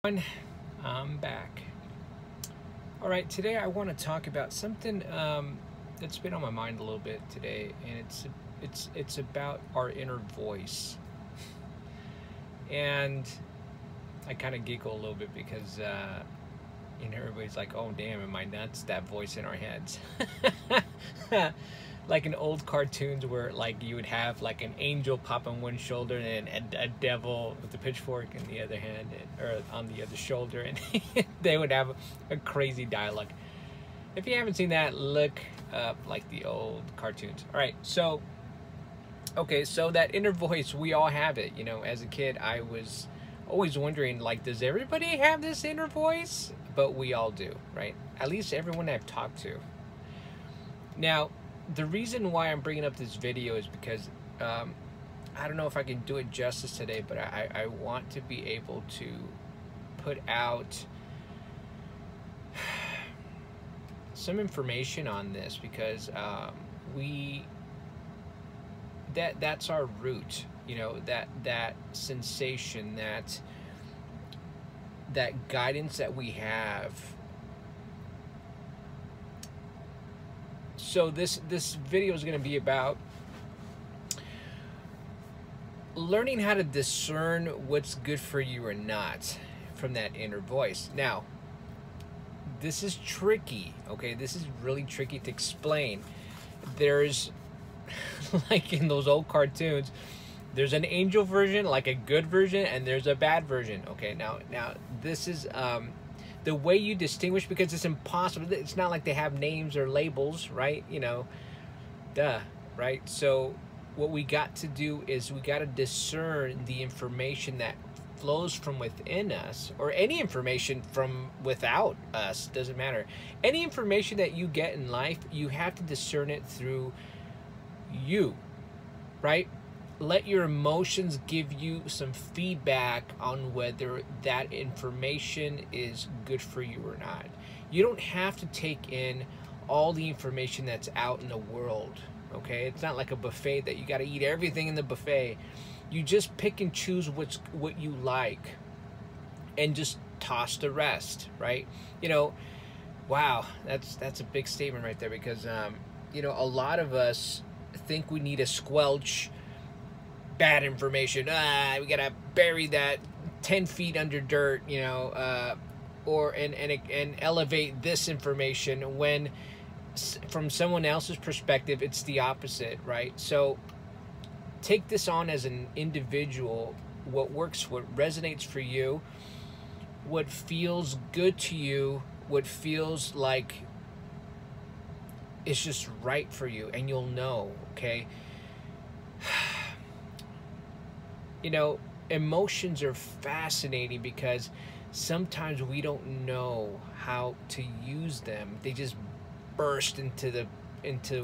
I'm back. All right, today I want to talk about something that's been on my mind a little bit today, and it's about our inner voice. And I kind of giggle a little bit because everybody's like, "Oh, damn, am I nuts?" That voice in our heads, like in old cartoons where like you would have like an angel pop on one shoulder and a devil with a pitchfork in the other hand, or on the other shoulder, and they would have a crazy dialogue. If you haven't seen that, look up like the old cartoons. All right, so that inner voice, we all have it. As a kid, I was always wondering, like, does everybody have this inner voice? But we all do, right? At least everyone I've talked to. Now, the reason why I'm bringing up this video is because I don't know if I can do it justice today, but I want to be able to put out some information on this, because that's our root, that sensation, that guidance that we have. So this video is going to be about learning how to discern what's good for you or not from that inner voice. Now, this is tricky, okay? This is really tricky to explain. There's, like in those old cartoons, there's an angel version, like a good version, and there's a bad version, okay? Now this is the way you distinguish, because it's impossible. It's not like they have names or labels, right? Duh, right? So what we got to do is we got to discern the information that flows from within us, or any information from without us, doesn't matter. Any information that you get in life, you have to discern it through you, right? Let your emotions give you some feedback on whether that information is good for you or not. You don't have to take in all the information that's out in the world, okay? It's not like a buffet that you got to eat everything in the buffet. You just pick and choose what you like, and just toss the rest, right? Wow, that's a big statement right there, because a lot of us think we need to squelch bad information. We gotta bury that 10 feet under dirt, or and elevate this information, when from someone else's perspective it's the opposite, right? So take this on as an individual. What works, what resonates for you, what feels good to you, what feels like it's just right for you, and you'll know, okay? Emotions are fascinating, because sometimes we don't know how to use them. They just burst into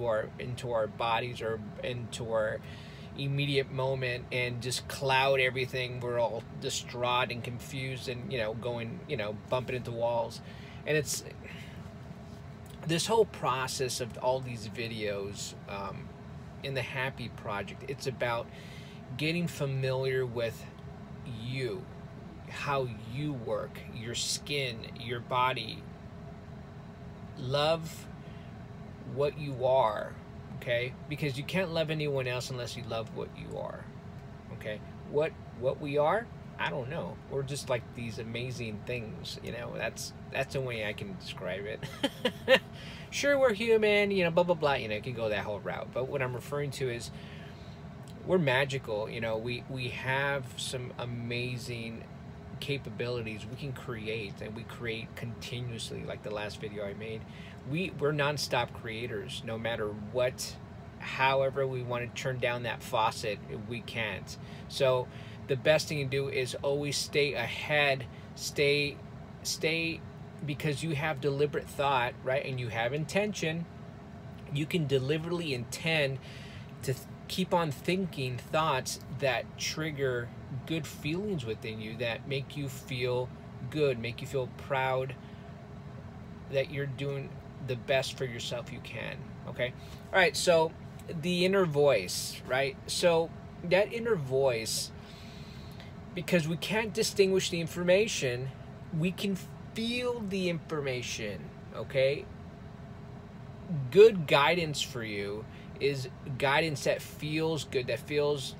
our bodies, or into our immediate moment, and just cloud everything. We're all distraught and confused, and going, bumping into walls. And it's this whole process of all these videos in the Happy Project. It's about getting familiar with you, how you work, your skin, your body. Love what you are, okay? Because you can't love anyone else unless you love what you are, okay? What we are, I don't know. We're just like these amazing things, That's the way I can describe it. Sure, we're human, blah blah blah. You can go that whole route. But what I'm referring to is, we're magical. We have some amazing capabilities. We can create, and we create continuously. Like the last video I made, we're non-stop creators. No matter what, however we want to turn down that faucet, we can't. So the best thing to do is always stay ahead, stay, because you have deliberate thought, right? And you have intention. You can deliberately intend to keep on thinking thoughts that trigger good feelings within you, that make you feel good, make you feel proud that you're doing the best for yourself you can, okay? All right, so the inner voice, right? So that inner voice, because we can't distinguish the information, we can feel the information, okay? Good guidance for you is guidance that feels good, that feels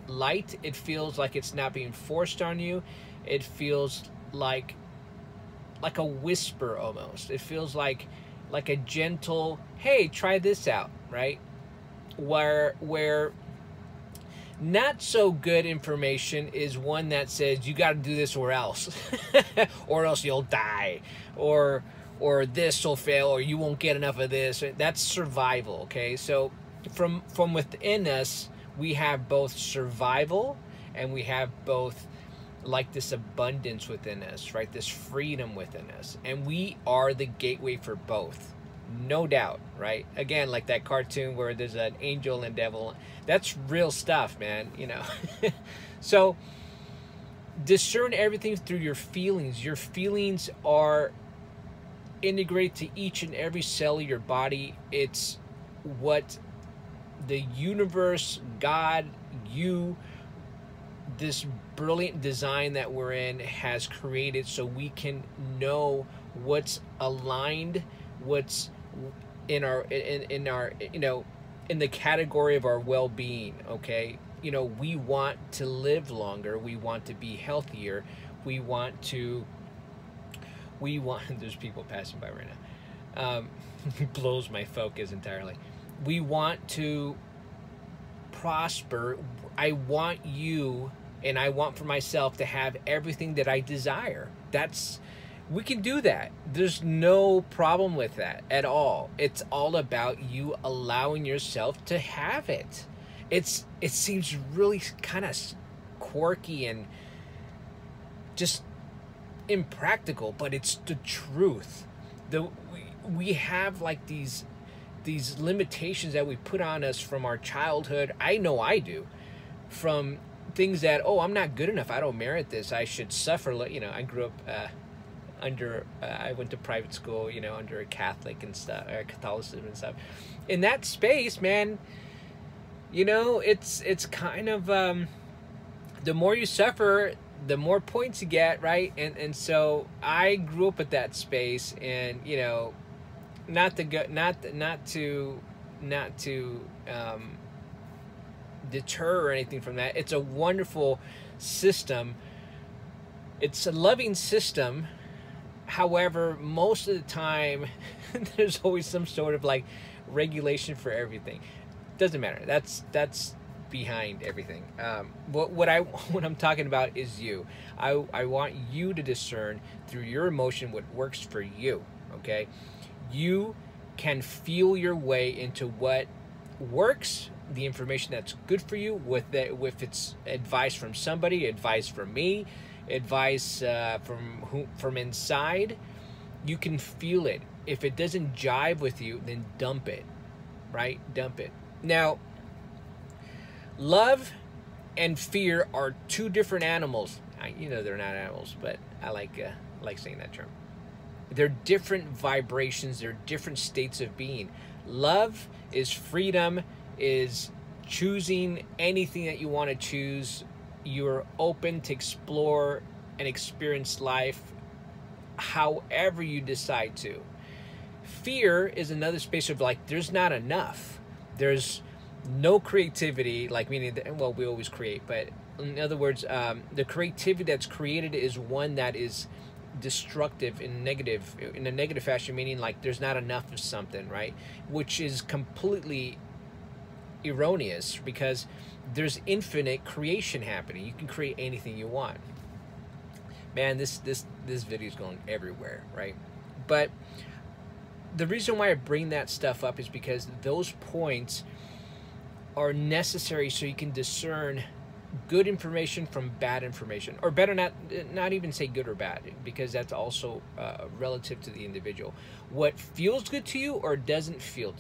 light. It feels like it's not being forced on you. It feels like a whisper almost. It feels like a gentle, hey, try this out, right? Where not so good information is one that says you got to do this or else, or else you'll die, or this will fail, or you won't get enough of this. That's survival, okay? So from within us, we have both survival and we have both like this abundance within us, right? This freedom within us. And we are the gateway for both. No doubt, right? Again, like that cartoon where there's an angel and devil. That's real stuff, man, you know. So discern everything through your feelings. Your feelings are integrated to each and every cell of your body. It's what the universe, God, you, this brilliant design that we're in has created, so we can know what's aligned, what's in our you know, in the category of our well-being, okay? You know, we want to live longer, we want to be healthier, we want there's people passing by right now. Blows my focus entirely. We want to prosper. I want you, and I want for myself to have everything that I desire. We can do that. There's no problem with that at all. It's all about you allowing yourself to have it. It seems really kind of quirky and just impractical, but it's the truth. We have like these limitations that we put on us from our childhood. I know I do. From things that, oh, I'm not good enough, I don't merit this, I should suffer. You know, I grew up I went to private school, you know, under a Catholic and stuff, or Catholicism and stuff. In that space, man, you know, it's kind of the more you suffer, the more points you get, right? And so I grew up at that space, and you know, not to deter or anything from that. It's a wonderful system. It's a loving system. However, most of the time, there's always some sort of like regulation for everything. Doesn't matter. That's behind everything. What I'm talking about is you. I want you to discern through your emotion what works for you. Okay, you can feel your way into what works, the information that's good for you, with it's advice from somebody, advice from me, advice from inside. You can feel it. If it doesn't jive with you, then dump it, right? Dump it. Now, love and fear are two different animals. You know they're not animals, but I like saying that term. They're different vibrations. They're different states of being. Love is freedom, is choosing anything that you want to choose. You're open to explore and experience life however you decide to. Fear is another space of like, there's not enough. There's no creativity, like meaning that, well, we always create, but in other words, the creativity that's created is one that is destructive in a negative fashion, meaning like there's not enough of something, right? Which is completely erroneous, because there's infinite creation happening. You can create anything you want. Man, this video is going everywhere, right? But the reason why I bring that stuff up is because those points are necessary so you can discern good information from bad information, or better not even say good or bad, because that's also relative to the individual. What feels good to you or doesn't feel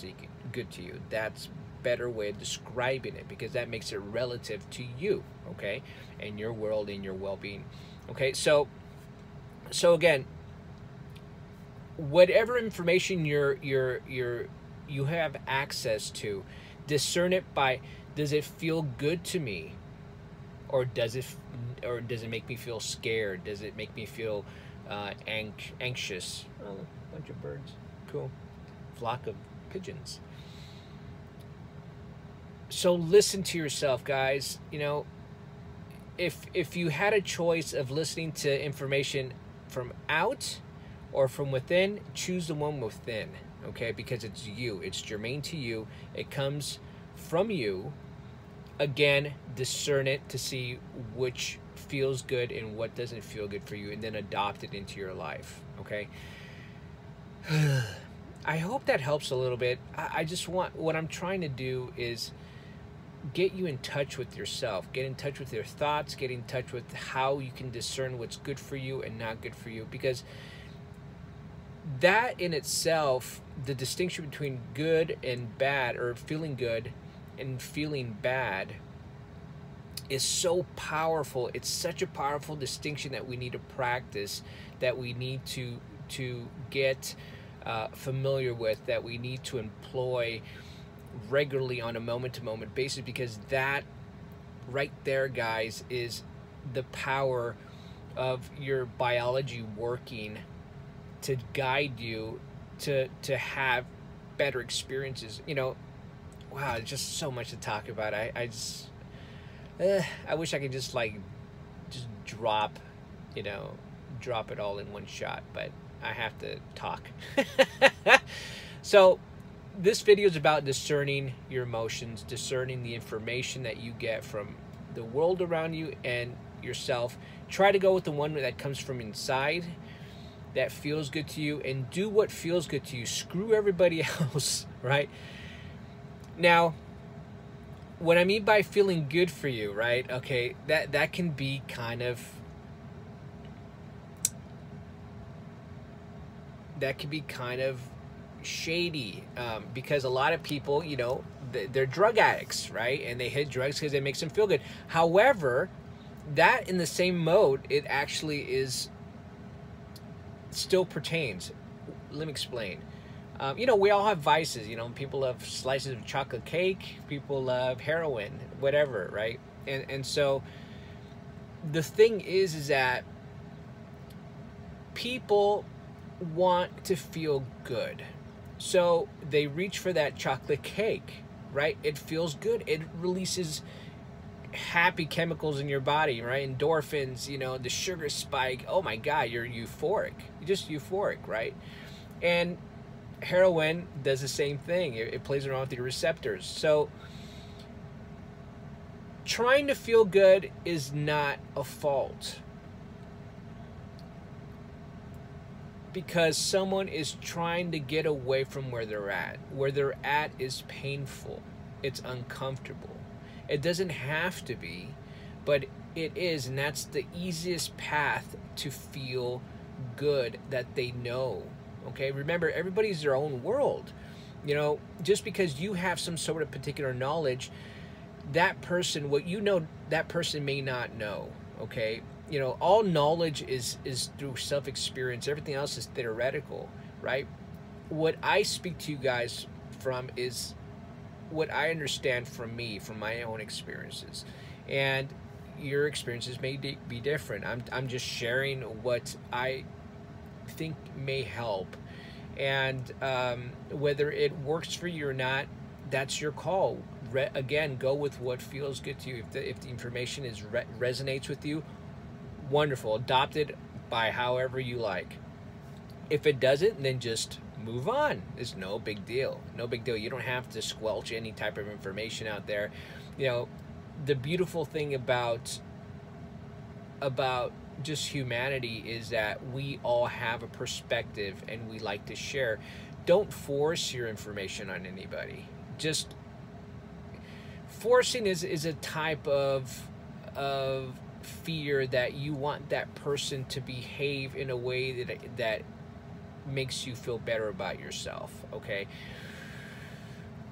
good to you, that's better way of describing it, because that makes it relative to you, okay, and your world and your well-being. Okay, so again, whatever information you have access to, discern it by, does it feel good to me, or does it make me feel scared? Does it make me feel anxious. Oh, a bunch of birds. Cool. Flock of pigeons. So listen to yourself, guys. You know, if you had a choice of listening to information from out or from within, choose the one within, okay? Because it's you. It's germane to you. It comes from you. Again, discern it to see which feels good and what doesn't feel good for you, and then adopt it into your life, okay? I hope that helps a little bit. I just want, what I'm trying to do is get you in touch with yourself, get in touch with your thoughts, get in touch with how you can discern what's good for you and not good for you, because that in itself, the distinction between good and bad, or feeling good and feeling bad, is so powerful. It's such a powerful distinction that we need to practice, that we need to get familiar with, that we need to employ regularly on a moment-to-moment basis, because that right there, guys, is the power of your biology working to guide you to have better experiences. You know, wow, it's just so much to talk about. I just I wish I could just drop it all in one shot, but I have to talk. So this video is about discerning your emotions, discerning the information that you get from the world around you and yourself. Try to go with the one that comes from inside, that feels good to you, and do what feels good to you. Screw everybody else, right? Now, what I mean by feeling good for you, right? Okay, that can be kind of, shady, because a lot of people, you know, they're drug addicts, right? And they hit drugs because it makes them feel good. However, that in the same mode, it actually is still pertains. Let me explain. You know, we all have vices. You know, people love slices of chocolate cake, people love heroin, whatever, right? And so the thing is that people want to feel good, so they reach for that chocolate cake, right? It feels good. It releases happy chemicals in your body, right? Endorphins, you know, the sugar spike. Oh my God, you're euphoric. You're just euphoric, right? And heroin does the same thing. It plays around with your receptors. So trying to feel good is not a fault, because someone is trying to get away from where they're at. Where they're at is painful. It's uncomfortable. It doesn't have to be, but it is, and that's the easiest path to feel good that they know. Okay, remember, everybody's their own world. You know, just because you have some sort of particular knowledge, that person, what you know, that person may not know. Okay, you know, all knowledge is through self-experience. Everything else is theoretical, right? What I speak to you guys from is what I understand from me, from my own experiences, and your experiences may be different. I'm just sharing what I think may help, and whether it works for you or not, that's your call. Again, go with what feels good to you. If the information resonates with you, wonderful. Adopt it by however you like. If it doesn't, then just move on. It's no big deal. No big deal. You don't have to squelch any type of information out there. You know, the beautiful thing about just humanity is that we all have a perspective and we like to share. Don't force your information on anybody. Just forcing is a type of fear that you want that person to behave in a way that makes you feel better about yourself. Okay,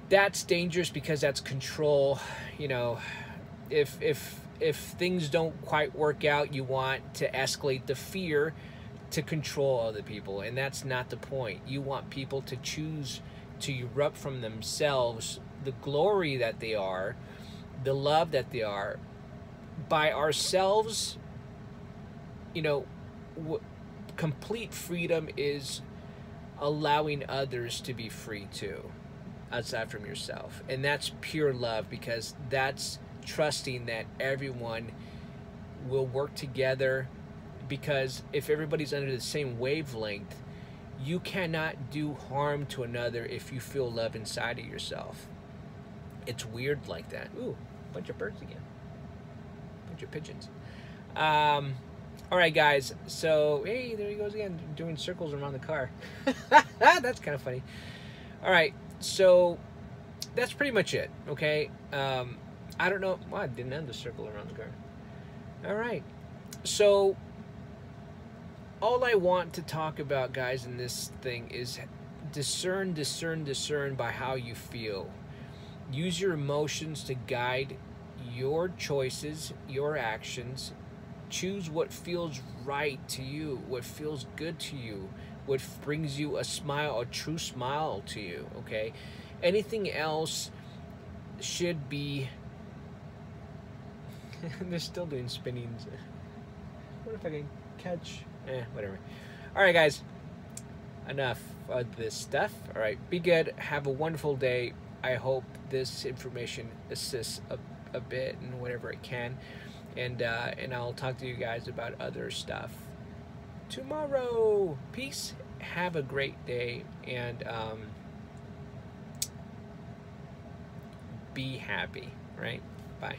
that's dangerous because that's control. You know, if things don't quite work out, you want to escalate the fear to control other people, and that's not the point. You want people to choose to erupt from themselves the glory that they are, the love that they are. By ourselves, you know, complete freedom is allowing others to be free too, aside from yourself. And that's pure love, because that's trusting that everyone will work together. Because if everybody's under the same wavelength, you cannot do harm to another if you feel love inside of yourself. It's weird like that. Ooh, bunch of birds again. Bunch of pigeons. All right, guys. So, hey, there he goes again, doing circles around the car. That's kind of funny. All right, so that's pretty much it, okay? I don't know. Well, I didn't end the circle around the car. All right. So, all I want to talk about, guys, in this thing is discern by how you feel. Use your emotions to guide your choices, your actions. Choose what feels right to you, what feels good to you, what brings you a smile, a true smile to you, okay? Anything else should be... They're still doing spinnings. What if I can catch... whatever. All right, guys. Enough of this stuff. All right, be good. Have a wonderful day. I hope this information assists a bit and whatever it can. And I'll talk to you guys about other stuff tomorrow. Peace. Have a great day, and be happy, right? Bye.